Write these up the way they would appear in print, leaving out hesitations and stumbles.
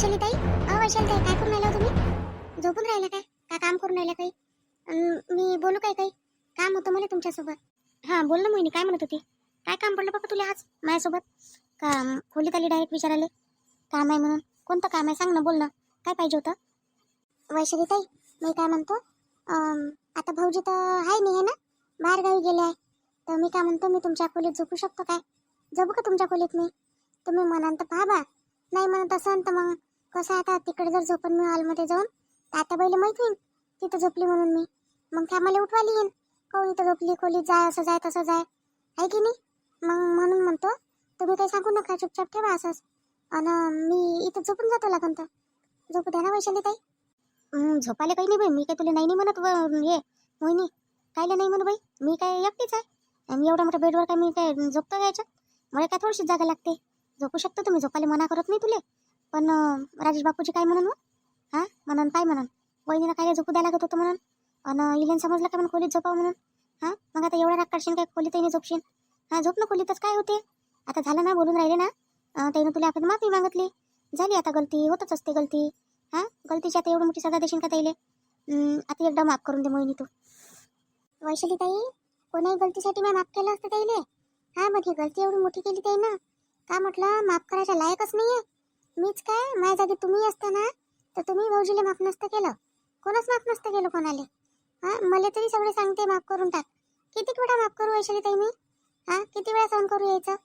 वैशालीताई, वैशालीताई, काय करून राहिला हो तुम्ही? झोपून राहिला काय? का काम करून राहिला काही? मी बोलू काय काही? काम होतं मला तुमच्यासोबत. हां बोल ना मोहिनी, काय म्हणत होती? काय काम पडलं बाबा तुला आज माझ्यासोबत? का खोलीत आली डायरेक्ट विचारायला? काम आहे म्हणून? कोणतं काम आहे सांग ना, बोल ना, काय पाहिजे होतं? वैशालीताई, मी काय म्हणतो, आता भाऊजी तर आहे नाही आहे ना, बाहेर गावी गेले आहे. तर मी काय म्हणतो, मी तुमच्या खोलीत झोपू शकतो काय? झोपू का तुमच्या खोलीत मी? तुम्ही म्हणाल तर पहा बा, नाही म्हणत असन तर मग कसं आता तिकडे जर झोपन मी हॉलमध्ये जाऊन, तर आता पहिले माहीत होईल तिथं झोपली म्हणून मी. मग त्या मला उठवायला येईन, कोण इथं झोपली, खोलीत जाय, असं जाय तसं जाय, आहे की नाही? मग म्हणून म्हणतो, तुम्ही काही सांगू नका, चुपचाप ठेवा असंच. आणि मी इथं झोपून जातो लागन तर. झोपू द्या ना वैशालीताई. झोपायला काही नाही बाई, मी काय तुला नाही म्हणत ये मोहिनी, कायला नाही म्हणू बाई, मी काय एकटीच आहे आणि एवढ्या मोठ्या बेडवर काय मी काय झोपतो यायच्यात? मला काय थोडीशी जागा लागते, झोपू शकतो तुम्ही, झोपायला मना करत नाही तुले. पण राजेश बापूजी काय म्हणून? हां म्हणून काय म्हणून? वहिनीला काय झोपू द्यायला लागत होतं म्हणून, आणि इलेन समजलं का म्हणून खोलीत झोपावं म्हणून? हां मग आता एवढा राग काढशील काय, खोलीत नाही झोपशील? हां झोप ना खोलीतच, काय होते? आता झालं ना, बोलून राहिले ना, त्यानं तुला आपण माफी मागितली, झाली आता गलती, होतच असते गलती. हां गलतीची आता एवढी मोठी सजा देशील का ताईले? आता एकदा माफ करून दे मोहिनी तू. वैशालीताई, कोणाही गलतीसाठी मी माफ केलं असतं ताईले. हां मग ही गलती एवढी मोठी केली ताई ना, का म्हटलं माफ करायच्या लायकच नाहीये. मीच काय, माझ्या जागी तुम्ही असता ना, तर तुम्ही भाऊजीला माफ नसतं केलं, कोणच माफ नसतं केलं कोणाले. हां मला तरी सगळे सांगते माफ करून टाक. किती वेळा माफ करू वैशालीताई मी? हां किती वेळा सहन करू यायचं?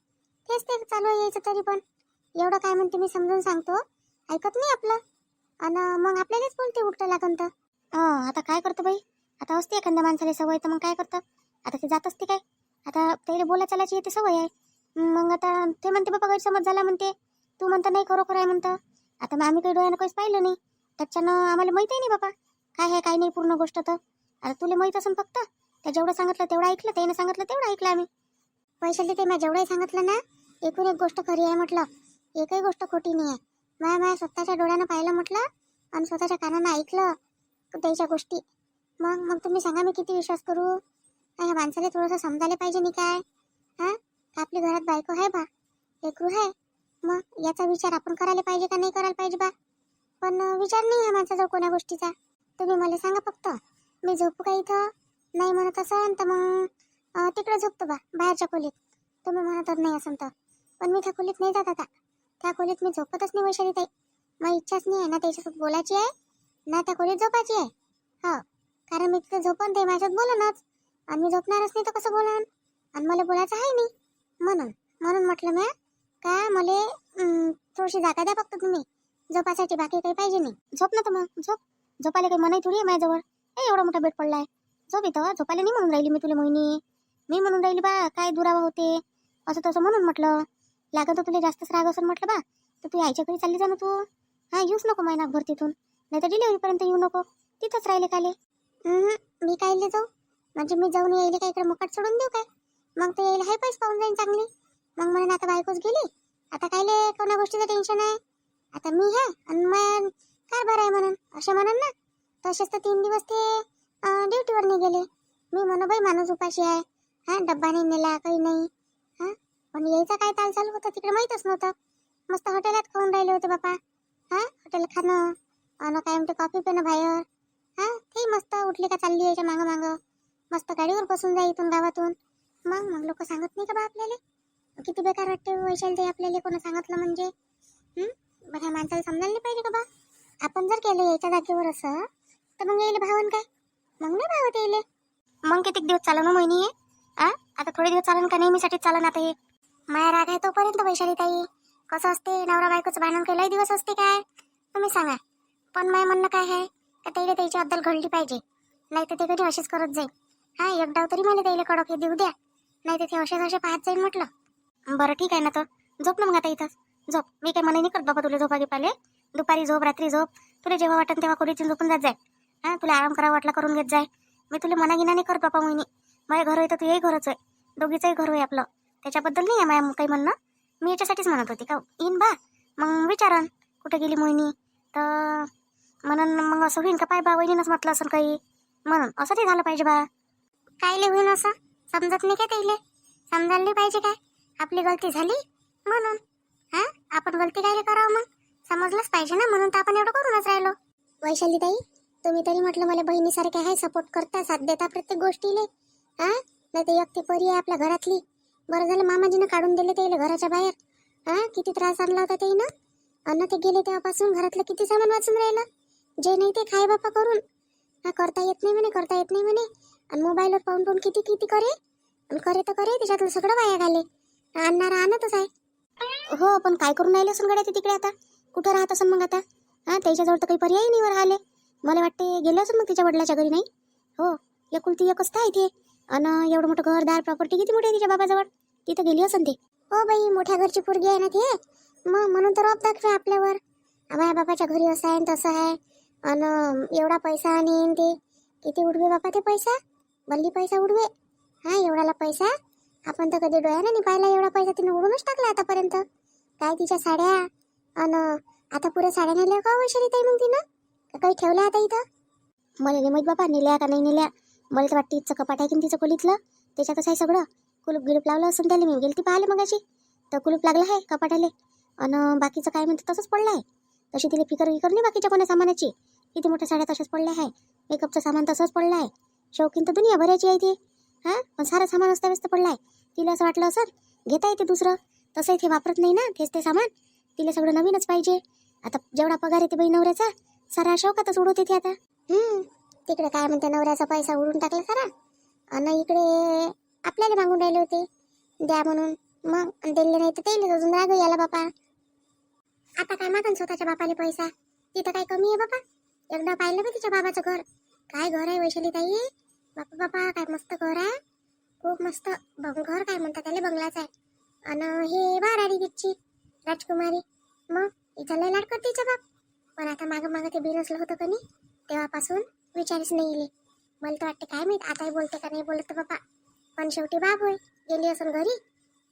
तेच ते चालू आहे यायचं, तरी पण एवढं काय म्हणते मी समजून सांगतो, ऐकत नाही आपलं, आणि मग आपल्यालाच बोलते उलटं लागन तर. आता काय करतो बाई, आता असते एखाद्या माणसाला सवय, तर मग काय करतं, आता ते जात असते काय, आता त्याला बोला चालायची येते सवय आहे. मग आता ते म्हणते बाबा गैरसमज झाला म्हणते, तू म्हणता नाही खरोखर आहे म्हणतं. आता मग आम्ही काही डोळ्यानं काहीच पाहिलं नाही, त्याच्यानं आम्हाला माहीतही नाही बाबा काय आहे काय नाही पूर्ण गोष्ट. तर आता तुला माहीत असेल, फक्त त्या जेवढं सांगितलं तेवढं ऐकलं, त्यानं सांगितलं तेवढं ऐकलं आम्ही. वैशाली ते मी जेवढंही सांगितलं ना, एकूण एक गोष्ट खरी आहे म्हटलं, एकही गोष्ट खोटी नाही आहे. माझ्या स्वतःच्या डोळ्यानं पाहिलं म्हटलं, आणि स्वतःच्या कानानं ऐकलं त्याच्या गोष्टी. मग मग तुम्ही सांगा मी किती विश्वास करू? ह्या माणसाला थोडंसं समजायला पाहिजे नाही काय? हां आपली घरात बायको आहे बा, लेकरू आहे, मग याचा विचार आपण करायला पाहिजे का नाही करायला पाहिजे बा? पण विचार नाही ह्या माणसाजवळ कोण्या गोष्टीचा. तुम्ही मला सांगा फक्त, मी झोपू का इथं? नाही म्हणत असन तर मग तिकडे झोपतो बा बाहेरच्या खोलीत. तुम्ही म्हणतच नाही असन तर, पण मी त्या खोलीत नाही जात आता, त्या खोलीत मी झोपतच नाही वैशालीताई. मग इच्छाच नाही आहे ना त्याच्यासोबत बोलायची आहे, ना त्या खोलीत झोपायची आहे. हो, कारण मी तिथं झोपन ते माझ्यात बोलनच, आणि मी झोपणारच नाही तर कसं बोलन, आणि मला बोलायचं आहे नाही. म्हणून म्हणून म्हटलं मी का मला थोडीशी जागा द्या फक्त तुम्ही झोपासाठी, बाकी काही पाहिजे नाही. झोप ना तर मग झोप, झोपायला काही मनाई थोडी आहे माझ्याजवळ. एवढा मोठा बेड पडलाय, झोप इथं. झोपायला नाही म्हणून राहिली मी तुला मोहिनी, मी म्हणून राहिली बा काय दुरावा होते असं तसं म्हणून म्हटलं. लागत तुला जास्तच राग असेल म्हटलं बा, तर तू यायच्या घरी चालली जा ना तू. हां येऊच नको महिनाभर तिथून, नाही तर डिलिव्हरीपर्यंत येऊ नको, तिथंच राहिले काले. मी कायले जाऊ, म्हणजे मी जाऊन यायले काय इकडे मुकाट सोडून देऊ काय? मग ते यायला हाय पैसे पाहून जाईन चांगली. मग म्हणून आता बायकोच गेली, आता कायले कोणा गोष्टीचं टेन्शन आहे? आता मी आहे आणि मग कारभार आहे म्हणून असे म्हणून ना. तसेच तर 3 दिवस ते ड्युटीवर नाही गेले. मी म्हणू बाई माणूस उपाशी आहे, हां डब्बा नाही नेला काही नाही. हां पण यायचा काय ताल चालू होता तिकडे माहीतच नव्हतं. मस्त हॉटेलात खाऊन राहिले होते बापा. हां हॉटेल खाणं आणि काय म्हणते कॉफी पिणं बाहेर. हां ते मस्त उठली का चालली यायच्या मागं मागं, मस्त गाडीवर बसून जाई इथून गावातून. मग मग लोक सांगत नाही का बा आपल्याला? किती बेकार वाटते वैशाली ते आपल्याला कोणा सांगितलं म्हणजे. बरं ह्या माणसाला समजायला नाही पाहिजे का बा? आपण जर केलं याच्या जागेवर असं, तर मग यायला भावन काय? मग नाही भावत यायले. मग किती दिवस चालन मोहिनी हे? आता थोडे दिवस चालन का नेहमीसाठी चालन आता हे? माया राग आहे तोपर्यंत वैशालीताई. कसं असते नवरा बायकोचं भांडण केलंही दिवस असते काय? तुम्ही सांगा. पण माय म्हणणं काय आहे का त्याला त्याची अद्दल घडली पाहिजे, नाही तर ते कधी अशीच करत जाईल. हां एक डाव तरी मला त्याला कडक हे देऊ द्या, नाही तर ते असे पाहत जाईल म्हटलं. बरं ठीक आहे ना, तर झोप ना मग आता इथंच झोप. मी काही मनाई नाही करत बाबा तुला झोपा गिपाले. दुपारी झोप, रात्री झोप, तुला जेव्हा वाटन तेव्हा खोलीत झोपून जात जाय. हां तुला आराम करावा वाटला करून घेत जाय. मी तुला मनागिना नाही करत बापा मोहिनी. माझ्या घर आहे तर तुझंही घरच आहे, दोघीचंही घर आहे आपलं, त्याच्याबद्दल नाही आहे माझ्या काही म्हणणं. मी याच्यासाठीच म्हणत होती का येईन बा मग विचारन कुठे गेली मोहिनी, तर म्हणून मग असं होईन का पाय बा वहिनीनंच म्हटलं असं काही, म्हणून असं नाही झालं पाहिजे बा. कायले होईन असं समजत नाही का त्याले? समजायला नाही पाहिजे काय? आपली गलती झाली म्हणून. हां आपण गलती कायले करावं मग? समजलंच पाहिजे ना, म्हणून तर आपण एवढं करूनच राहिलो. वैशाली ताई, तुम्ही तरी म्हटलं मला बहिणीसारखे आहे, सपोर्ट करता, साथ देता प्रत्येक गोष्टीले. हा, नाही तर एकटी परी आहे आपल्या घरातली. बरं झालं मामाजीनं काढून दिले त्याला घराच्या बाहेर. हा, किती त्रास आणला होता ते ना. अन्न ते गेले तेव्हापासून घरातलं किती सामान वाचून राहिलं. जे नाही ते खाय बापा करून. हा, करता येत नाही म्हणे, करता येत नाही म्हणे. आणि मोबाईलवर पाहून पाहून किती किती करे. आणि करे तर करे, त्याच्यातलं सगळं वाया घाले. आणणारा आणतच आहे. हो, पण काय करून राहिले असून गड्या ते तिकडे आता? कुठं राहत असेल मग आता? हा, त्याच्याजवळ तर काही पर्याय नाही वर आले. मला वाटते गेले असेल मग तिच्या वडिलाच्या घरी, नाही? हो, एकुलती एकच तर आहे ते. आणि एवढं मोठं घरदार प्रॉपर्टी किती मोठी आहे तिच्या बाबाजवळ. तिथं गेली असेल ते. हो बाई, मोठ्या घरची पोरगी आहे ना ते. मग म्हणून तर रॉब दाखवे आपल्यावर. माझ्या बाबाच्या घरी असं आहे तसं आहे. आणि एवढा पैसा आणि ते किती उडवे बापा ते पैसा. बल्ली पैसा उडवे. हा, एवढाला पैसा आपण तर कधी डोळ्याने नाही पाहिला. एवढा पैसा तिने उडूनच टाकला आतापर्यंत. काय तिच्या साड्या. आणि आता पुऱ्या साड्या नेल्या का वैशाली ताई मग तिनं? का काही ठेवल्या आता इथं? मला नाही माहीत बाबा नेल्या का नाही नेल्या. मला तर वाटतं इथचं कपाट आहे की तिचं खोलीतलं, त्याच्यातच आहे सगळं. कुलूप गिलूप लावलं असून त्याला. मी गेली ती पाहिले मग अशी तर कुलूप लागलं आहे कपाटाले. आणि बाकीचं काय म्हणते तसंच पडलं आहे. तशी तिला फिकर नाही बाकीच्या कोणा सामानाची. किती मोठ्या साड्या तशाच पडल्या आहे. मेकअपचं सामान तसंच पडलं आहे. शौकीन तर दुनिया भरायची आहे ती. हां, पण सारं सामान असता व्यस्त पडलं आहे. तिला असं वाटलं असं घेता येते दुसरं. तसंही ते वापरत नाही ना, तेच ते सामान. तिला सगळं नवीनच पाहिजे. आता जेवढा पगार येते बाई नवऱ्याचा, सारा शौकातच उडवते ती आता. तिकडे काय म्हणते नवऱ्याचा पैसा उडून टाकला सारा. आणि इकडे आपल्याला मागून राहिले होते द्या म्हणून. मग दिले नाही तर तेले अजून राग याला बापा. आता काय मागन स्वतःच्या बापाले पैसा. तिथं काय कमी आहे बापा. एकदा पाहिलं मी तिच्या बाबाचं घर. काय घर आहे वैशाली ताई. बापा बापा, काय मस्त घर आहे. खूप मस्त. घर काय म्हणतात त्याला, बंगलाच आहे. आणि हे बाराडी तिची राजकुमारी. मग हिचा लय लाड करते तिचा बाप. पण आता मागं मागं ते बिनसलं होतं का नाही, तेव्हापासून विचारच नाही येईल. मला तर वाटते काय माहित आताही बोलते का नाही बोलत बापा. पण शेवटी बाप होय, गेली असन घरी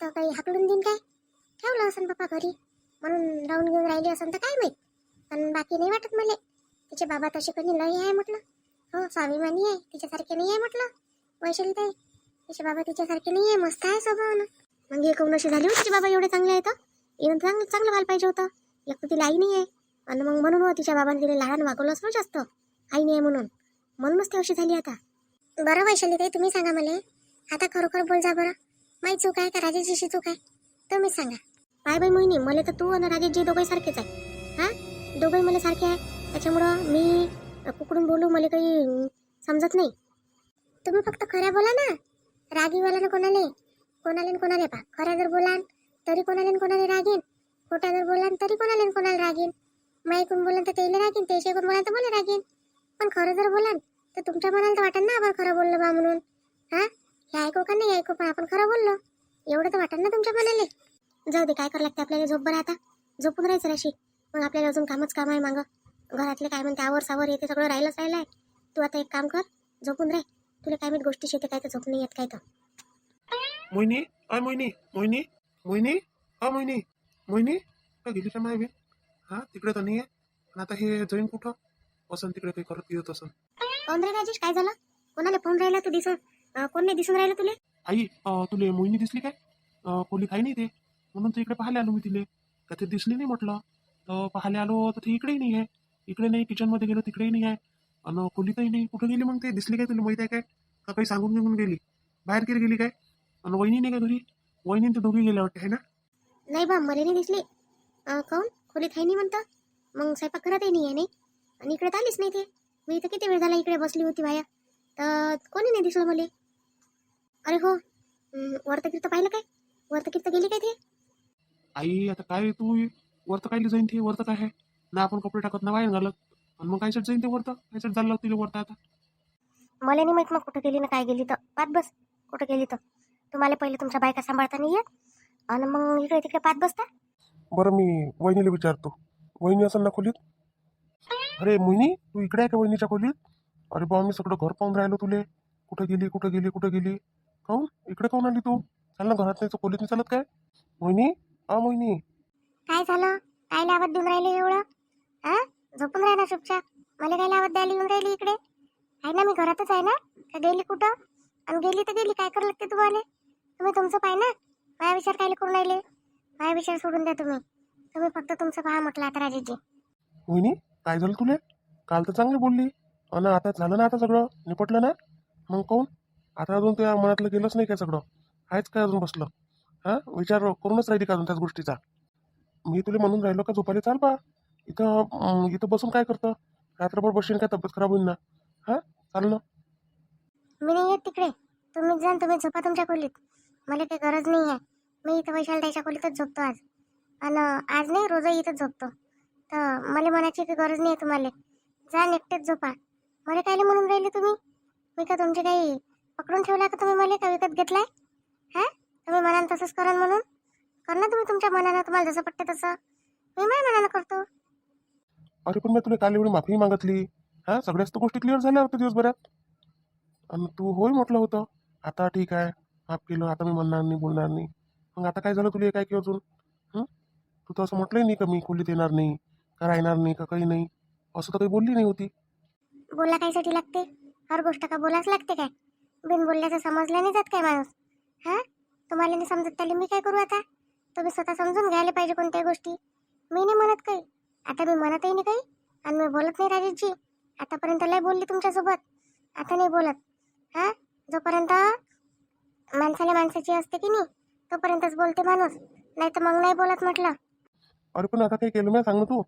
तर काही हाकलून देईन काय. ठेवलं असन बापा घरी म्हणून राहून घेऊन राहिली असन तर काय माहित. पण बाकी नाही वाटत मला. तिचे बाबा तसे कधी लई आहे म्हटलं. हो, स्वाभिमानी आहे, तिच्यासारखे नाही आहे म्हटलं वैशाली ताई. तिचे बाबा तिच्यासारखे नाही आहे, मस्त आहे स्वभावानं. मग एक अशी झाली होती तिचे बाबा एवढे चांगले आहेत. येऊन चांगलं चांगलं व्हायला पाहिजे होतं. एक तर तिला आई नाही आहे. आणि मग म्हणून तिच्या बाबाने तिला लहान वागवलं असं जास्त. आई नाही आहे म्हणूनच ती अशी झाली आता. बरं वैशाली ताई, तुम्ही सांगा मला आता खरोखर बोल जा बरं. माझी चूक आहे का राजेशची चूक आहे? तुम्हीच सांगा. काय बाई मोहिनी, मला तर तू आणि राजेश जे दोघंही सारखेच आहे. हा, दोघंही मला सारखे आहे. त्याच्यामुळं मी कुकडून बोलू मला काही समजत नाही. तुम्ही फक्त खऱ्या बोला ना. रागीवाला ना कोणाला पा. खऱ्या जर बोलान तरी कोणाला रागीन. खोट्या जर बोलान तरी कोणाला रागीन. माईकून बोलान तर तेले रागीन, त्याच्या ऐकून बोलान तर मला रागीन. पण खरं जर बोलान तर तुमच्या मनाला तर वाटेल ना आपण खरं बोललो बा म्हणून. हा, हे ऐकू का नाही ऐकू, पण आपण खरं बोललो एवढं तर वाटेल ना तुमच्या मनाले. जाऊ दे, काय करावं लागते आपल्याला. झोप बरं आता, झोपून राहायचं राशी. मग आपल्याला अजून कामच काम आहे मागं. घरातले काय म्हणते आवर सावर येते सगळं राहिलंच राहिलं आहे. तू आता एक काम कर, झोपून राह. तुला काय माहित गोष्टी शेते काय तर झोप नाही येत काय तर. मोहिनी, अय मोहिनी, मोहिनी, मोहिनी, अ मोहिनी, मोहिनी, काय गेली का माय बी? हा, तिकडे तर नाही आहे. पण आता हे जाईन कुठं असं तिकडे काही करत येत असं. कोण रे राजेश, काय झालं? कोणाला फोन राहिला तू दिसून? कोण नाही दिसून राहिलं तुले? आई, तुले मोहिनी दिसली काय? खोली काही नाही ते, म्हणून तर इकडे पाहायला आलो मी तिले. का ते दिसली नाही म्हटलं तर पाहायला आलो तर ती इकडेही नाही आहे. इकडे नाही, किचनमध्ये गेलो तिकडेही नाही आहे. आणि खोलीतही नाही. कुठं गेली मग ते? दिसली काय तुला माहित आहे काय? का काही सांगून निघून गेली? बाहेर गेली काय? आणि वहिनी नाही का घरी? वहिनी तर दोघी गेल्या वाटते, आहे ना? नाही बा, मला नाही दिसली. काऊन? खोलीत आहे नाही म्हणतं. मग स्वयंपाक घरातही नाही आहे नाही. आणि इकडे तर आलीच नाही ते. मी इथं किती वेळ झाला इकडे बसली होती बाया, तर कोणी नाही दिसलं मला. अरे हो, वरतं कीर्त पाहिलं काय? वरतं कीर्त गेली काय ते? आई, आता काय तू वरतं कायली जाईन ते? वरतं काय आहे ना, आपण कपडे टाकत ना बाहेर घालत. आणि मग कायच्यात जाईन ते वरतं? कायच्यात झालं तिला वरतं आता? मला नाही माहित मग कुठं गेली ना काय गेली तर. पात बस कुठं गेली तर. तुम्हाला पहिले तुमच्या बायका सांभाळता नाही येत आणि मग इकडे तिकडे पात बसता. बरं, मी वहिनीला विचारतो. वहिनी असेल ना खोलीत? अरे मोहिनी, तू इकडे आहे का वहिनीच्या खोलीत? अरे बा, मी सगळं घर पाहून राहिलो तुले. कुठं गेली? काहून इकडे काहून आली तू? चाल ना, घरात नाही खोलीत नाही चालत काय? मोहिनी, मोहिनी. काय झालं? काय लावत देऊन राहिले एवढं? हा, झोपून राहिला चुपचाप. मला काय लावत द्यायला येऊन राहिली इकडे? आहे ना, मी घरातच आहे ना. का गेली कुठं? आणि गेली तर गेली, काय करावं लागते तुम्हाला? तुम्ही तुमचं पाय ना. माझ्या विचार काय करून राहिले? माझ्या विचार सोडून द्या तुम्ही. तुम्ही फक्त तुमचं पहा म्हटलं आता राजेशजी. वहिनी काय झालं तुले? काल तर चांगली बोलली अन आता झालं ना, आता सगळं निपटलं ना? मग कोण आता अजून त्या मनातलं गेलंच नाही काय सगळं? आहेच काय अजून बसलं? हा, विचार करूनच राहिली का अजून त्याच गोष्टीचा? मी तुला म्हणून राहिलो का झोपायला चाल बा. इथं बसून काय करतं? रात्रभर बसून काय तब्येत खराब होईल ना? हा, चाल ना. मी नाही येत तिकडे. तुम्हीच जा, तुम्ही झोपा तुमच्या खोलीत. मला काही गरज नाही आहे. मी इथं वैशाल त्याच्या खोलीतच झोपतो आज. आणि आज नाही, रोजही इथंच झोपतो. तर मला म्हणायची काही गरज नाही आहे तुम्हाला. जा एकटेच झोपा. मला कायले म्हणून राहिले तुम्ही? मी का तुमचे काही पकडून ठेवला का तुम्ही? मला का विकत घेतलाय? हा, तुम्ही म्हणाल तसंच करा म्हणून कर ना तुम्ही तुमच्या मनानं. तुम्हाला जसं पटते तसं मी माझ्या मनानं करतो. अरे पण मी तुला काल एवढी माफी मागितली. हा, सगळ्याच तर गोष्टी क्लिअर झाल्या होत्या दिवसभरात. आणि तू होय म्हटलं होतं. आता ठीक आहे, माफ केलं, आता मी म्हणणार नाही, बोलणार नाही. मग आता काय झालं तुला काय की अजून? हं? तू तर असं म्हटलंय नाही का मी खोलीत येणार नाही, का राहणार नाही, का काही नाही? असं तर काही बोलली नाही होती. बोला कायसाठी लागते? हर गोष्ट का बोलाच लागते काय? बिन बोलल्याचं समजलं नाही जात काय माणूस? हा, तुम्हाला नाही समजत त्याला मी काय करू आता? तुम्ही स्वतः समजून घ्यायला पाहिजे कोणत्याही गोष्टी. मी नाही म्हणत काही. आता मी म्हणतही नाही काही. आणि मी बोलत नाही राजेशजी. आतापर्यंत लय बोलली तुमच्यासोबत. आता नाही बोलत. हा, जोपर्यंत माणसाला माणसाची असते की नाही तोपर्यंतच बोलते माणूस. नाही तर मग नाही बोलत म्हटलं. अरे पण आता काही केलं नाही सांग ना तू.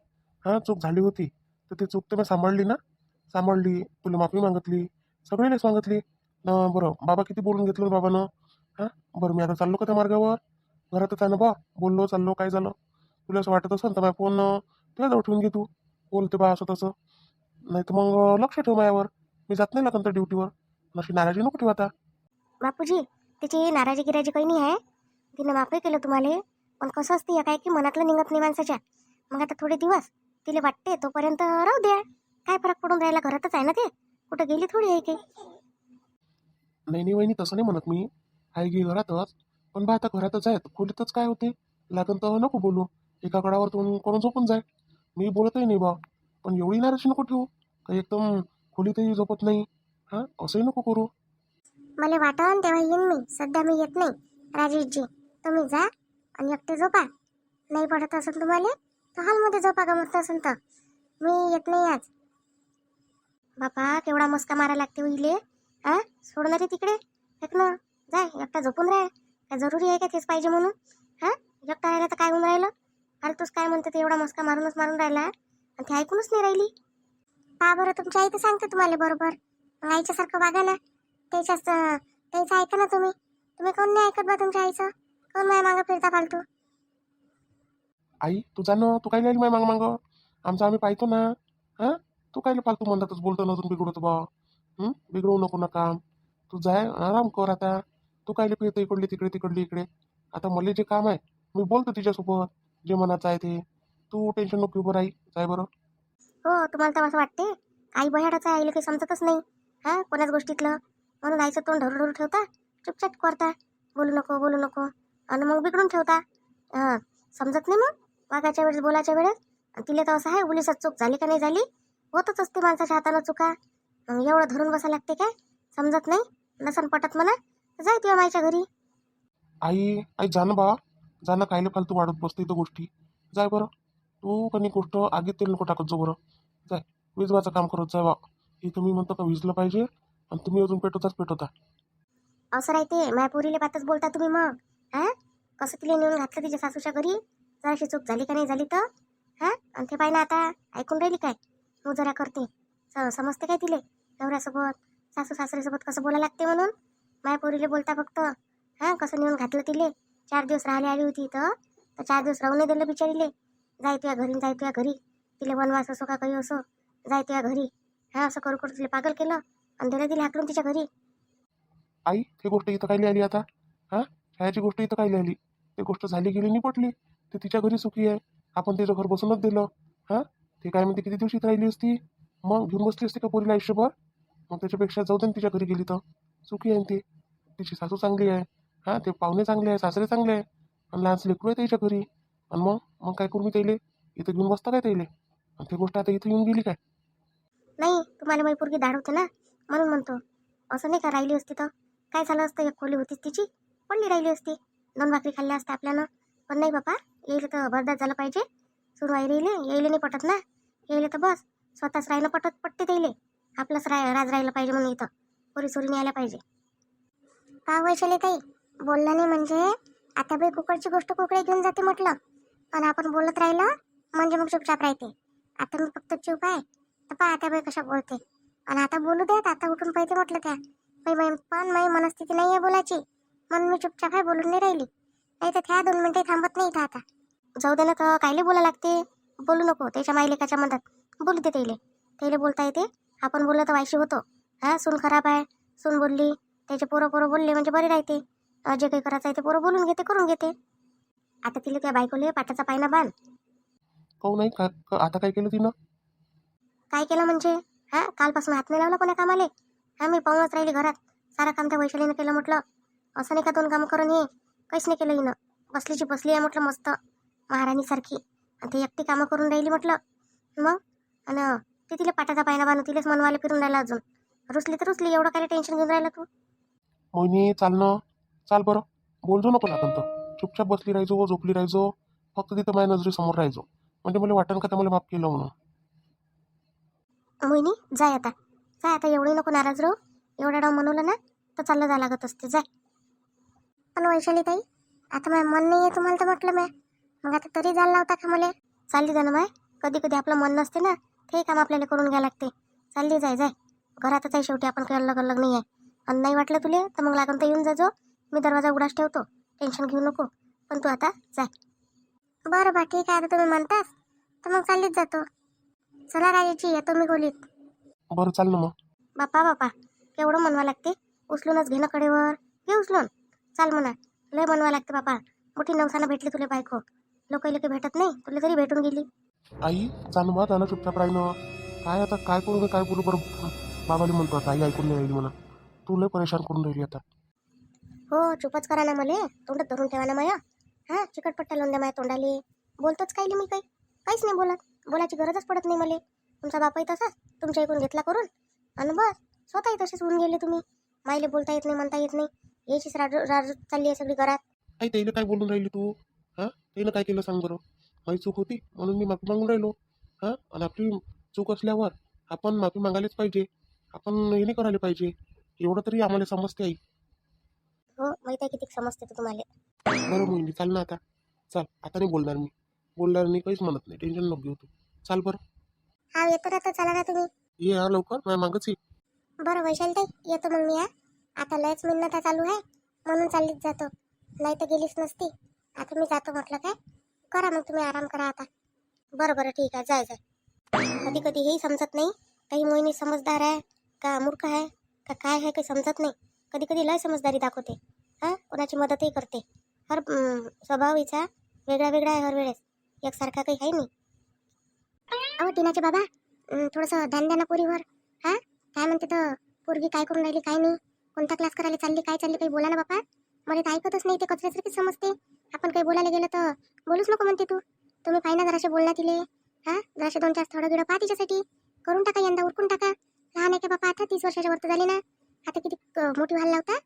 हां, चूक झाली होती तर ती चूक तर मी सांभाळली ना. सांभाळली, तुला माफी मागितली, सगळ्यांनीच मागितली. बरं बाबा किती बोलून घेतलं ना बाबानं. हां, बरं मी आता चाललो का त्या मार्गावर? घरातच आहे ना बा. बोललो चाललो काय झालं? तुला असं वाटत असेल तर माझा फोन तुझ्याजवळ ठेवून घे, तू बोलते बा असं तसं. नाही तर मग लक्ष ठेव माझ्यावर. मी जात नाही ना नंतर ड्युटीवर. अशी नाराजी नको ठेवू आता. बापूजी, तिची नाराजी गिराजी काही नाही आहे. तिनं माफही केलं तुम्हाला. पण कसं असते काय की मनातलं निघत नाही माणसाच्या. मग आता थोडे दिवस तिला वाटते तोपर्यंत राहू द्या. काय फरक पडून राहिला? घरातच आहे ना ते. कुठं गेली थोडी आहे की. नाही नाही वहिनी, तसं नाही म्हणत मी. आहे की घरातच. पण बा आता घरातच आहे, खोलीतच काय होते? लागन तर नको बोलू. एका कडावर तोंड करून झोपून जाय. मी बोलतही नाही बा. पण एवढी नाराजी नको ठेवू काही एकदम खोलीतही झोपत नाही. हां, असंही नको करू. मला वाटन तेव्हा येईन मी. सध्या मी येत नाही राजेशजी. तुम्ही जा आणि एकटे झोपा. नाही पडत असेल तुम्हाला तर हॉलमध्ये झोपा का मस्त असेल तर. मी येत नाही आज. बापा केवढा मस्का मारा लागते होईले. हा, सोडणार आहे तिकडे एक ना. जाय एकटा झोपून राह. काय जरुरी आहे का तेच पाहिजे म्हणून? हा, एकटा राहिला तर काय होऊन राहिलं? फालतूच काय म्हणते ते एवढा मस्का मारूनच मारून राहिला आणि ते ऐकूनच नाही राहिली. पहा बरं, तुमची आई तर सांगते तुम्हाला बरोबर. मग आईच्यासारखं वागा ना. त्याचं ऐका ना तुम्ही. तुम्ही कोण नाही ऐकत बा तुमच्या आईचं? कोण माझ्या मागं फिरता फालतू? आई तू जा ना, तू काय लिहिली माय मागं मागं? आमचं आम्ही पाहतो ना. हां, तू काय फालतू म्हणतातच बोलतो ना, अजून बिघडतो बा. बिघडवू नको ना काम. तू जाय आराम कर आता. तू काय फिरतो इकडली तिकडे तिकडली इकडे? आता मला जे काम आहे मी बोलतो तिच्यासोबत, जे मनाचं आहे ते. तू टेन्शन नको घेऊ बरं आई, जाय बरं. हो, तुम्हाला तर असं वाटते आई बह्याडाचं आहे, आईला काही समजतच नाही. हा, कोणाच गोष्टीतलं. म्हणून आईचं तोंड ढरू ढरू ठेवता. चुपचाप करता. बोलू नको बोलू नको. आणि मग बिघडून ठेवता. हां, समजत नाही मग वागायच्या वेळेस बोलायच्या वेळेस. आणि तिला तर असं आहे उलीसच चूक झाली का नाही झाली होतच असते माणसाच्या हातानं चुका. मग एवढं धरून बसा लागते काय? समजत नाही. नसन पटत म्हणा तर जाय तुझ्या माईच्या घरी. आई आई जा ना बा. जा ना, कायले फालतू वाढत बसते इथं गोष्टी. जाय बरं. तू कधी गोष्ट आगीत तेल नको टाकत जो बरं. जाय, विजवाचं काम करत जाय बा. इथं मी म्हणतो का विजलं पाहिजे आणि तुम्ही अजून पेटवताच पेटवता. अवसर आहे ते माया पोरीले पातच बोलता तुम्ही मग. हा, कसं तिला नेऊन घातलं तिच्या सासूच्या घरी. जराशी चूक झाली का नाही झाली तर हा, आणि ते पाय ना आता ऐकून राहिली काय? तू जरा करते समजते काय तिले? नवऱ्यासोबत सासू सासऱ्यासोबत कसं बोला लागते म्हणून. माया पोरीले बोलता फक्त. हा, कसं नेऊन घातलं तिले. 4 दिवस राहिले आली होती इथं तर 4 दिवस राहून नाही दिलं बिचारीले. जाय तुझ्या घरी जाय तुझ्या घरी. तिला वनवास असो का काही असो, जाय तुझ्या घरी. हा, असं करू करू तिला पागल केलं आणि दिलं तिला हाकलून तिच्या घरी. आई ती गोष्ट इथं काय लिहिली आता? हां, ह्याची गोष्ट इथं काय लिहिली? ती गोष्ट झाली गेली निपटली. ती तिच्या घरी सुखी आहे. आपण तिचं घर बसूनच दिलं. हां, ती काय म्हणते किती दिवशी इथं राहिली असती? मग घेऊन बसली असती का पोरीला आयुष्यभर? मग त्याच्यापेक्षा जाऊ दे ना तिच्या घरी गेली तर. सुखी आहे ना ती. तिची सासू चांगली आहे. हां, ते पाहुणे चांगले आहे, सासरे चांगले आहे. आणि लहानसं लेकरू आहे त्याच्या घरी. आणि मग मग काय करू मी त्याले? इथं घेऊन बसता काय त्याले? आणि ती गोष्ट आता इथं येऊन गेली काय? नाही, तुम्हाला माझी पोरगी दाढ होते ना म्हणून म्हणतो. असं नाही का राहिली असती तर काय झालं असतं? एक खोली होतीच तिची, पडली राहिली असती. 2 भाकरी खाल्ल्या असत्या आपल्यानं. पण नाही बाबा, येईल तर बरदात झालं पाहिजे. सुनवाई राहिले येईल नाही पटत ना. येईल तर बस स्वतःच राहिलं पटते त्याले. आपलंच राज राहिलं पाहिजे म्हणून इथं पोरी सोरी नाही आल्या पाहिजे. का वैशाली ताई बोललं नाही म्हणजे आता बाई कुकडची गोष्ट कुकडे घेऊन जाते म्हटलं. आणि आपण बोलत राहिलं म्हणजे मग चुपचाप राहते. आता मी फक्त चूप आहे तर पहा आता बाई कशा बोलते. आणि आता बोलू द्यात, आता उठून पाहिजे म्हटलं त्या पण माझी मनस्थिती नाही आहे बोलायची म्हणून मी चुपचाप आहे, बोलून नाही राहिली. नाही तर त्या 2 मिनिटं थांबत नाही इथं. आता जाऊ दे ना, तर कायले बोला लागते. बोलू नको त्याच्या मायलेकाच्या मधात. बोलू दे त्याला बोलता येते. आपण बोललं तर वायशी होतो. हा सून खराब आहे, सून बोलली त्याचे पोरं बोलले म्हणजे बरे राहते. जे काही करायचं आहे ते पोरं बोलून घेते, करून घेते. आता तिला त्या बायकोले पाटाचा पायना बांध. काहून नाही आता काय केलं तिनं? काय केलं म्हणजे हा कालपासून हात नाही लावला कोण्या कामाले. हा मी पाहूनच राहिली घरात. सारा काम त्या वैशालीनं केलं म्हटलं. असं नाही का 2 कामं करून ये काहीच नाही केलं हिनं. बसलीची बसली आहे म्हटलं मस्त महाराणीसारखी. आणि ती एकटी कामं करून राहिली म्हटलं. मग आणि ते तिला पाटाचा पायना बांधून तिलाच मनवायला फिरून राहिला. अजून रुसली तर रुसली, एवढं काय टेन्शन घेऊन राहिला तू. मोहिनी चाल ना, चाल बरं. बोलजो नको लागन तर चुपचाप बसली राहायचो, झोपली राहायचो. फक्त तिथं माझ्या नजरेसमोर राहायचो म्हणजे मला वाटण का मला माफ केलं म्हणून. मोहिनी जाय आता एवढी नको नाराज राहू. एवढा डाव म्हणवलं ना तर चाललं जा लागत असते. जाय. पण वैशाली ताई आता माझं मन नाही आहे तुम्हाला तर म्हटलं मी. मग आता तरी जायला लावता का मला. चालली जा ना माय. कधी कधी आपलं मन नसते ना, ते काम आपल्याला करून घ्यायला लागते. चालली जाय घरातच आहे शेवटी. आपण काही अलग नाही आहे. आणि नाही वाटलं तुले तर मग लागून तर येऊन जाजो. मी दरवाजा उघडाच ठेवतो, टेन्शन घेऊ नको. पण तू आता जाय. बरं बा ठीक आहे, आता तुम्ही म्हणतास तर मग चाललीच जातो. चला राजाची येतो मी खोलीत. बरं चाल ना मग. बापा केवढं म्हणवा लागते. उचलूनच घेणं कडेवर. घे उचलून चाल म्हणा. लय म्हणवा लागते बापा. मोठी नवसाला भेटली तुला बायको. लोक भेटत नाही, तुला तरी भेटून गेली. आई चाल मग, जाणं चुपचाप राहिनं. काय आता काय करू काय बोलू बरं. बाबाली म्हणतो आता आई ऐकून नाही राहिली म्हणा. तू लय परेशान करून राहिली आता. हो चुपच करा ना मले. तोंडात धरून ठेवा ना माया. हा चिकटपट्टा लावून द्या माझ्या तोंडाले. बोलतोच काय मी काहीच नाही बोलत. बोलायची गरजच पडत नाही मला. तुमचा बापाही तसाच तुमच्या ऐकून घेतला करून आणि बस स्वतःही तसेच होऊन गेले तुम्ही. मायले बोलता येत नाही, म्हणता येत नाही. याचीच राज चालली आहे सगळी घरात. आई त्याला काय बोलून राहिली तू? हा त्यानं काय केलं सांग बरं. माझी चूक होती म्हणून मी माफी मागून राहिलो. हा आणि आपली चूक असल्यावर आपण माफी मागायलाच पाहिजे. आपण हे नाही करायला पाहिजे. एवढं तरी आम्हाला समजते आई. हो माहिती आहे किती समजते तर तुम्हाला. बरं मोहिनी चाल ना आता. चाल आता नाही बोलणार मी. बोलणार नाही, काहीच म्हणत नाही. टेन्शन नको घेऊ तू. चाल बरं. हा येतो ना, तर चला ना तुम्ही. ये हा लवकर, माझ्या मागच ये. बरं वैशाली ताई येतो मग मी. आता लयच मिन्नता चालू आहे म्हणून चाललीच जातो. नाही तर गेलीच नसती. आता मी जातो म्हटलं. काय करा मग तुम्ही, आराम करा आता. बरं ठीक आहे, जाय. कधी कधी हेही समजत नाही काही मोहिनी समजदार आहे का मूर्ख आहे का काय आहे, काही समजत नाही. कधी कधी लय समजदारी दाखवते. हा कोणाची मदतही करते. हर स्वभाव हिचा वेगळा आहे हर वेळेस. एकसारखा काही आहे नाही. अहो टीनाचे बाबा थोडंसं ध्यान द्या ना पोरीवर. हा काय म्हणते तर पोरगी काय करून राहिली काय नाही, कोणता क्लास करायला चालली काय चालली, काही बोला ना बापा. मला तर ऐकतच नाही. ते कचऱ्यासारखीच समजते. आपण काही बोलायला गेलं तर बोलूच नको म्हणते तू. तुम्ही पाहिजे ना जराशे बोलला तिले. हा जराशे 2-4 स्थळं गिडं पहा तिच्यासाठी. करून टाका यंदा, उरकून टाका. लहान आहे का बापा, आता 30 वर्षाच्या वरती झाली ना. आता किती मोठी व्हायला लावता.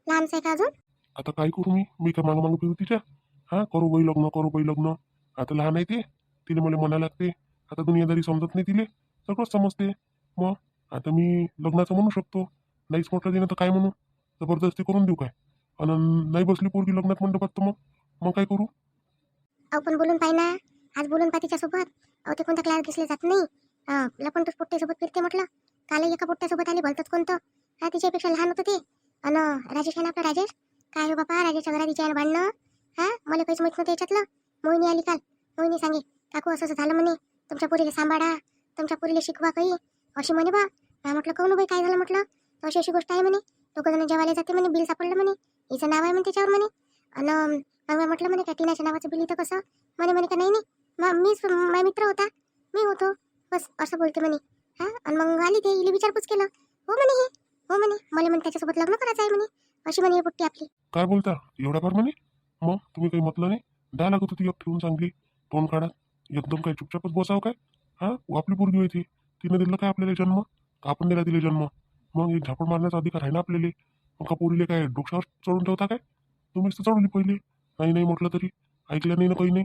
लहानच आहे का अजून. आता काय करू मी काय मागं फिरू तिच्या. हा करू बाई लग्न. आता लहान आहे ते. तिला मला म्हणायला लागते. आता दुनियादारी समजत नाही तिले. सगळंच समजते. मग आता मी लग्नाचं म्हणू शकतो. नाहीच म्हटलं तिनं तर काय म्हणू. जबरदस्ती करून देऊ काय. आणि नाही बसली पोरगी लग्नात मंडपात तर मग काय करू. आपण बोलून पाहि ना. आज बोलून पहा तिच्यासोबत. अहो ते कोणत्या क्लास दिसले जात नाही. लपण तूच पोट्ट्यासोबत फिरते म्हटलं. कालही एका पोट्ट्यासोबत आली भलतंच कोणतं. हा तिच्यापेक्षा लहान होतं ते. आणि राजेश आहे ना आपला राजेश. काय हो बापा राजेशच्या घरात तिच्या भांडणं. हा मला काहीच माहित नव्हतं याच्यातलं. मोहिनी आली काल. मोहिनी सांगे काकू असं झालं म्हणे. तुमच्या पोरीला सांभाळा, तुमच्या पोरीला शिकवा काही अशी म्हणे बा. म्हटलं कहून बाई काय झालं म्हटलं. अशी गोष्ट आहे म्हणे. 2 जण जेवायला जाते म्हणे. बिल सापडलं म्हणे. हिचं नाव आहे म्हणे त्याच्यावर म्हणे. आणि मग म्हटलं म्हणे का टीनाच्या नावाचं बिल इथं कसं. म्हणे का नाही मग मीच माझा मित्र होता, मी होतो बस असं बोलते म्हणे. हा आणि मग आली ते इले विचारपूस केलं. हो म्हणे मला म्हणे त्याच्यासोबत लग्न करायचं आहे म्हणे. अशी म्हणे पुट्टी आपली. काय बोलता एवढा फार म्हणे. मग तुम्ही काही म्हटलं नाही. द्या लागत होती एक ठेवून चांगली तोंड काढत. एकदम काय चुपचापच बसावं काय. हा आपली पोरगी होती. तिने दिलं काय आपल्याला जन्म का आपण दिला तिला जन्म. मग एक झापड मारण्याचा अधिकार आहे ना आपल्याला. मग का पोरीले काय डोक्यावर चढून ठेवता काय. तुम्हीच तर चढवली पहिले. नाही म्हटलं तरी ऐकलं नाही ना काही नाही.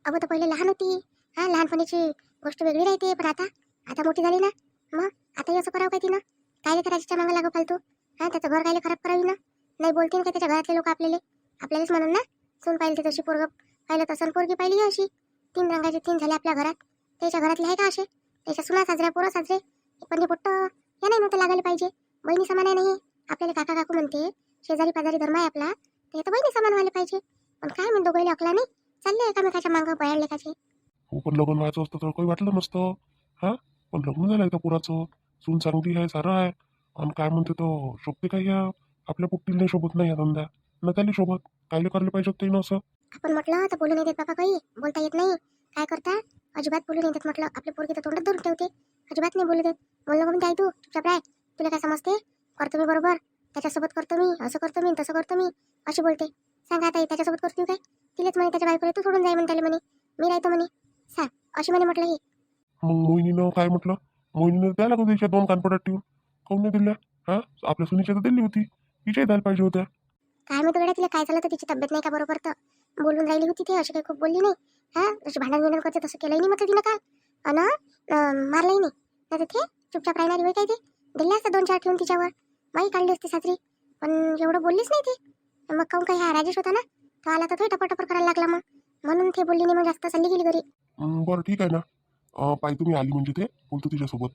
अगं तर पहिले लहान होती. हा, लहानपणीची गोष्ट वेगळी राहते, पण आता आता मोठी झाली ना. मग आता असं करावं काय तिनं? काय करायच्या मागं लागो फालतू. हा, त्याचं घर कायले खराब करावी ना. नाही बोलतील का त्याच्या घरातले लोक आपल्यालाच म्हणून ना. सून पाहिली तशी, पोरग पाहिलं तसं, पोरगी पाहिली अशी. 3 रंगाचे 3 झाले आपल्या घरात. त्याच्या घरातले आहे का असे? त्याच्या सुना साजऱ्या, पोरं साजरे, पण ते पोट्ट या नाही नव्हतं लागायला पाहिजे. बहिणी समान आहे नाही. आपल्याला काका काकू म्हणते, शेजारी पाजारी धर्म आहे आपला, ते तर बहिणी समान व्हायला पाहिजे. पण काय म्हणतो दोघांनी अकला नाही, चालले एकामेकाच्या मागं बयाड लेखाचे. हो, पण लग्न व्हायचं असतं तर काही वाटलं नसतं. हा, पण लग्न झालंय त्या पोराचं. सून चांगली आहे, सारं आहे. आणि काय म्हणते तो, शोभते काय या आपल्या पोट्टीला नाही शोभत नाही या धंदा. न त्याला शोभत कायले करले पाहिजे ते ना असं. आपण म्हटलं तर बोलू नाही देत बाबा, काही बोलता येत नाही. काय करता, अजिबात बोलू नाही देत म्हटलं. आपली पोरगी तर तोंडात धरून ठेवते, अजिबात नाही बोलू देत. बोललो म्हणते आई तू चुपचाप राय, तुला काय समजते, करतो मी बरोबर, त्याच्यासोबत करतो मी, असं करतो मी, तसं करतो मी, अशी बोलते. सांगा आता त्याच्यासोबत करतो काय? तिलेच म्हणे त्याच्या बायकोला तू सोडून जाय म्हणताले म्हणे, मी राहतो म्हणे. सांग, अशी म्हणे म्हटलं ही. मग मोहिनीनं काय म्हटलं? मोहिनीनं द्यायला का त्याच्या 2 कानपटात ठेवून काऊन नाही दिल्या? हा, आपल्या सुनीच्या तर दिली होती, हिच्याही द्यायला पाहिजे होत्या. काय माहिती गड्या तिला काय झालं, तर तिची तब्येत नाही का बरोबर, तर बोलून राहिली होती ते, अशी काही खूप बोलली नाही. हा, जशी भांडण बिंडण करते तसं केलंही नाही म्हटलं तिनं काल. मारलंही नाही. नाही तर ते चुपचाप राहणारी होय काय ते, दिले असतं 2-4 ठेवून तिच्यावर, माही काढली असती सासरी. पण एवढं बोललीच नाही ती. मग काऊन काय, हा राजेश होता ना, तो आला तर तो टपटपर करायला लागला. मग म्हणून ते बोलली नाही, मग जास्त चालली गेली घरी. बरं ठीक आहे ना. पाय तुम्ही आली म्हणजे ते बोलतो तिच्यासोबत.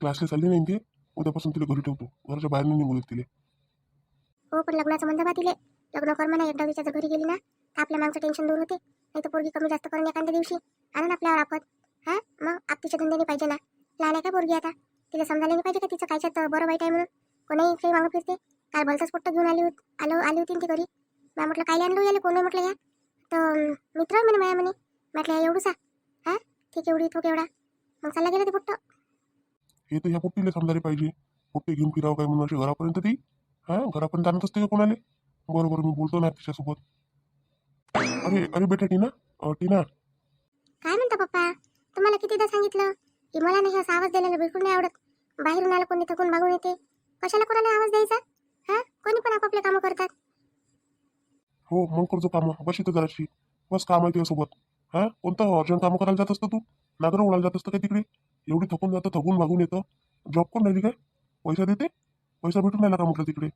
क्लासला चालली नाही ते, उद्यापासून तिला घरी ठेवतो, घराच्या बाहेर नाही निघू देत तिला. हो, पण लग्नाचं म्हणता बा तिले, लग्न कर म्हणा एकदा विचारचं घरी गेली ना, तर आपल्या मागचं टेन्शन दूर होते. नाही तर पोरगी कमी जास्त करून एखाद्या दिवशी आणून आपल्यावर आपत. हा, मग आपतीच्या धंद्याने पाहिजे ना. लहान आहे का पोरगी आता, तिला समजायला नाही पाहिजे का तिचं कायच्यात बरं वाईट आहे म्हणून. कोणाही काही मागं फिरते. काल भलताच पोट्ट घेऊन आली होती ती घरी. मला म्हटलं काय आणलं याले, कोण म्हटलं या, तर मित्र म्हणे माया म्हणे. म्हटलं एवढूसा, हा ठीक एवढी तो केवढा. मग चालला गेलं ते पोट्ट. हे तर ह्या पोट्टीला समजायला पाहिजे. पोट्टी घेऊन फिरावं काय म्हणून अशी घरापर्यंत ती. हा, घरापर्यंत आणत असते का कोणाले? बरोबर, मी बोलतो ना तिच्यासोबत. अरे अरे बेटा टीना, टीना. काय म्हणता पप्पा, तुम्हाला कितीदा सांगितलं की मला नाही असा आवाज द्यायला बिलकुल नाही आवडत. बाहेरून आला कोणी थकून मागून येते, कशाला कोणाला आवाज द्यायचा. हा, कोणी पण आपापले कामं करतात. हो, मग करतो कामं, बस इथं जराशी. बस काम आहे तुझ्यासोबत. हा, कोणतं अर्जंट कामं करायला जात असतं तू? नागर उडायला जात असतं काय तिकडे? एवढी थकून जातं, थकून मागून येतं. जॉब करून राहिली काय? पैसा देते, पैसा भेटून राहिला का म्हटलं तिकडे?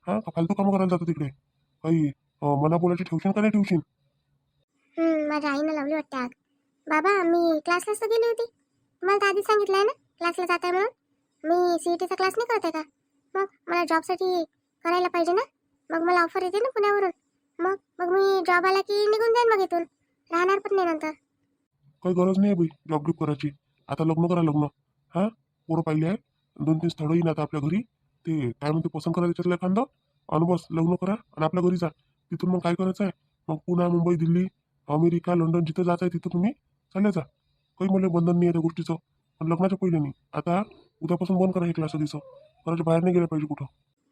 हा, का फालतू कामं करायला जातं तिकडे? काही मना बोलायची ठेवशील का नाही ठेवशील? माझ्या आईनं लावली वाटते आग. बाबा मी क्लासलाच तर गेली होती, तुम्हाला तर आधीच सांगितलं आहे ना क्लासला जात आहे म्हणून. मी सीईटीचा क्लास नाही करत आहे का? मग मला जॉबसाठी करायला पाहिजे ना. मग मला ऑफर येते ना पुण्यावरून. मग मग मी जॉब आला की निघून जाईन मग इथून, राहणार पण नाही नंतर. काही गरज नाही आहे बाई जॉब गिप करायची. आता लग्न करा लग्न. हा, पोरं पाहिले आहे, 2-3 स्थळं येईन आता आपल्या घरी. ते काय म्हणते पसंत करा त्याच्यातलं एखादं, आणि बस लग्न करा आणि आपल्या घरी जा. तिथून मग काय करायचं आहे, मग पुणे, मुंबई, दिल्ली, अमेरिका, लंडन, जिथं जायचं आहे तिथं तुम्ही चालले जा. काही मला बंधन नाही आहे त्या गोष्टीचं. पण लग्नाच्या पहिले नाही. आता उद्यापासून बंद करा हे क्लास दिसं, घराच्या बाहेर नाही गेलं पाहिजे कुठं.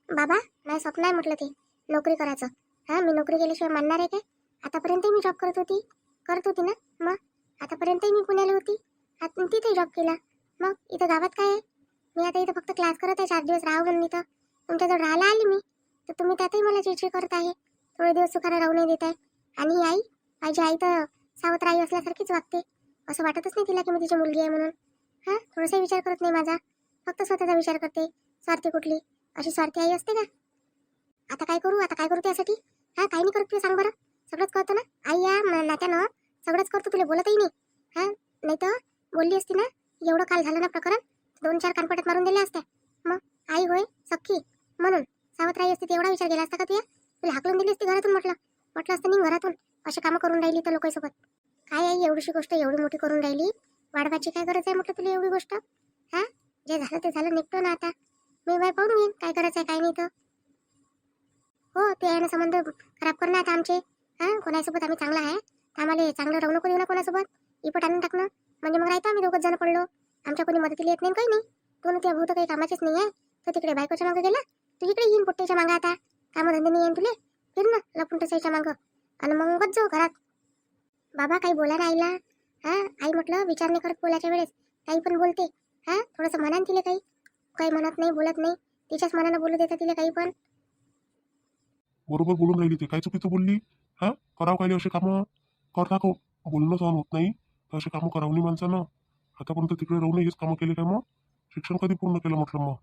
बाबा माझं स्वप्न आहे म्हटलं ते नोकरी करायचं. हा, मी नोकरी केल्याशिवाय मानणार आहे काय? आतापर्यंत मी जॉब करत होती ना. मग आतापर्यंतही मी पुण्याला होती, आता तिथे जॉब केला. मग इथं गावात काय आहे? मी आता इथं फक्त क्लास करत आहे, 4 दिवस राहू म्हणून इथं तुमच्याजवळ राहायला आली मी, तर तुम्ही त्यातही मला चिडचिड करत आहे, थोडे दिवस सुखाने राहू नाही देत आहे. आणि ही आई, माझी आई तर सावत्र आई असल्यासारखीच वागते. असं वाटतच नाही तिला की मी तिची मुलगी आहे म्हणून. हा, थोडासा विचार करत नाही माझा, फक्त स्वतःचा विचार करते. स्वार्थी कुठली, अशी स्वार्थी आई असते का? आता काय करू त्यासाठी? हा, काही नाही करत, तुला सांग बरं. सगळंच करतो ना आई या नात्यानं, सगळंच करतो, तुला बोलतही नाही. हा, नाही तर बोलली असती ना, एवढं काल झालं ना प्रकरण, 2-4 कानपटात मारून दिल्या असत्या. मग आई होय सख्खी म्हणून सावत्र आई असते तर एवढा विचार केला असता का तुला हाकलून दिली असती घरातून. म्हटलं असतं निघ घरातून, अशी कामं करून राहिली तर लोकांसोबत. काय आई एवढीशी गोष्ट एवढी मोठी करून राहिली, वाढवायची काय गरज आहे म्हटलं तुला एवढी गोष्ट. हा, जे झालं ते झालं, निघतो ना आता. मी बाय पाहून घेईन काय करायचं आहे काय नाही तर. हो, ते आहे ना संबंध खराब करणं आता आमचे. हा, कोणासोबत आम्ही चांगला आहे तर आम्हाला चांगलं राहू नको देऊ ना कोणासोबत. इपट आणून टाकणं म्हणजे मग राहतो आम्ही 2 जण पडलो, आमच्या कोणी मदतीला येत नाही काही नाही. तो त्या भाऊ तर काही कामाचीच नाही आहे, तो तिकडे बायकोच्या मागं गेला, तू इकडे येईन पुट्टेच्या मागं. आता कामधंदे नाही येईन तुले, फिर ना लपून टसायच्या मागं आणि मग बस जाऊ घरात. बाबा काही बोला ना आईला. हा, आई म्हटलं विचार नाही करत बोलायच्या वेळेस, काही पण बोलते. हा, थोडंसं मनान तिला काही काही म्हणत नाही, बोलत नाही, तिच्याच मनानं बोलू देतात तिला काही पण. बरोबर बोलून राहिली ते, काय चुकीचं बोलली? हा, करावं काय अशी कामं करता बोलणं सहन होत नाही तर असे कामं करावं नाही माणसानं. आतापर्यंत तिकडे राहून हेच कामं केले काय मग? शिक्षण कधी पूर्ण केलं म्हटलं मग?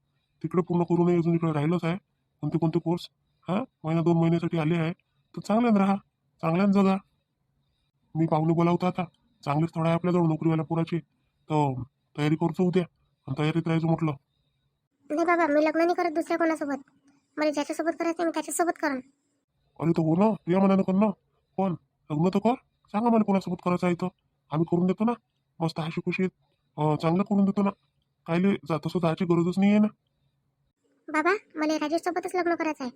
तिकडे पूर्ण करू नये अजून इकडे राहिलंच आहे. कोणते कोणते कोर्स महिना 2 महिन्यासाठी आले आहे तर चांगल्यानं राहा, चांगल्यानं जगा. मी पाहुणे बोलावतो आता, चांगलेच थोडा आहे आपल्याजवळ नोकरीवाल्या पोराची, तर तयारी करतो उद्या आणि तयारीत राहायचं म्हटलं. नाही बाबा, मी लग्न नाही करत दुसऱ्या कोणासोबत. मला ज्याच्यासोबत करायचं मी त्याच्यासोबत करण. अरे तर हो ना, तुझ्या मनानं कर ना. पण लग्न तर कर, सांगा मला कोणासोबत करायचं आहे तर आम्ही करून देतो ना. मस्त हशी खुशी चांगलं करून देतो ना. कायले तसं जायची गरजच नाही आहे ना. बाबा, मला राजेश सोबतच लग्न करायचं आहे.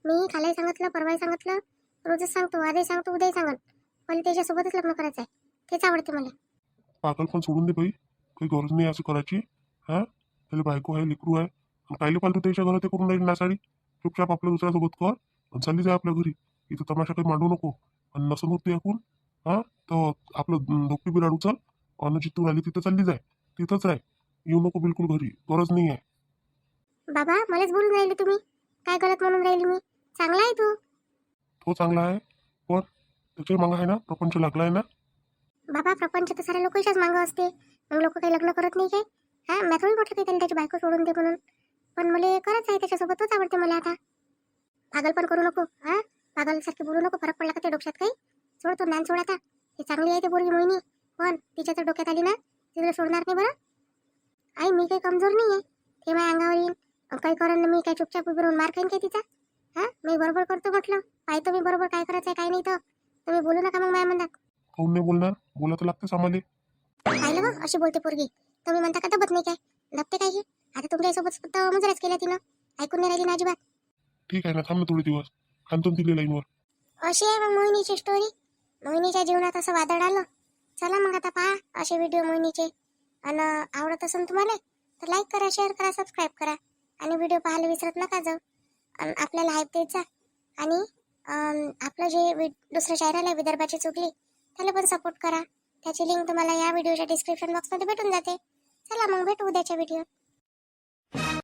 मी कालही सांगितलं, परवाही सांगितलं, रोजच सांगतो, आजही सांगतो, उद्याही सांगन. मला त्याच्यासोबतच लग्न करायचं आहे. तेच आवडते मला. पागल पण सोडून दे बाई, काही गरज नाही असं करायची. त्याला बायको आहे, लेकरू आहे, आणि कायले पालतू त्याच्या घरात ते करून राहील नासाडी. चुपचाप आपल्या दुसऱ्यासोबत कर आणि चालली जाय आपल्या घरी. इथं तमाशा काही मांडू नको. आणि नसन होत ते ऐकून तर आपलं धोपटी बिराड उचल आणि जिथून आली तिथं चालली जाय, तिथंच राह. येऊ नको बिलकुल घरी, गरज नाही आहे. बाबा, मलाच बोलून राहिले तुम्ही. काय गलत म्हणून राहिली मी? चांगला आहे तू. तो चांगला आहे, पण त्याच्या मागं आहे ना प्रपंच लागला आहे ना. बाबा, प्रपंच तर साऱ्या लोकांच्याच मागं असते. मग लोक काही लग्न करत नाही काय? मी थोडी म्हटलं काही त्याने त्याची बायको सोडून दे म्हणून. पण मला करायचं आहे त्याच्यासोबत, तोच आवडते मला आता. पागल पण करू नको. पागलसारखी बोलू नको. फरक पडला का ते डोक्यात काही? सोड तो, ज्ञान सोड आता. हे चांगली आहे ते पोरगी मोहिनी, पण तिच्या तर डोक्यात आली ना, तिला सोडणार नाही बरं. आई, मी काही कमजोर नाही आहे. ते माझ्या अंगावर येईन काही करण ना, मी काय चुपचाप उभी राहून मार खाईन काय तिचा? मी बरोबर करतो म्हटलं. पाहतो मी बरोबर काय करायचं आहे काय नाही. तर तुम्ही बोलू नका मग माझ्या म्हणतात. काऊन नाही बोलणार? बोला तर लागतेच आम्हाला. पाहिलं मग, अशी बोलते पोरगी. तुम्ही म्हणता का दबत नाही काय? दबते काय? आता तुमच्यासोबत फक्त मुजराच केल्या तिनं. ऐकून नाही राहिली ना अजिबात. ठीक आहे ना, थांब ना थोडे दिवस, आणतो ना तिला लाईनवर. अशी आहे मग मोहिनीची स्टोरी. मोहिनीच्या जीवनात असं वादळ आलं. चला मग आता पहा असे व्हिडिओ मोहिनीचे. आणि आवडत असेल तुम्हाला तर लाईक करा, शेअर करा, सबस्क्राईब करा. आणि व्हिडिओ पाहायला विसरत नका जाऊ. आणि आपल्याला हाईप देत जा. आणि आपलं जे दुसरं चॅनल आहे विदर्भाची चुगली, त्याला पण सपोर्ट करा. त्याची लिंक तुम्हाला या व्हिडिओच्या डिस्क्रिप्शन बॉक्समध्ये भेटून जाते. चला मग भेटू उद्याच्या व्हिडिओ.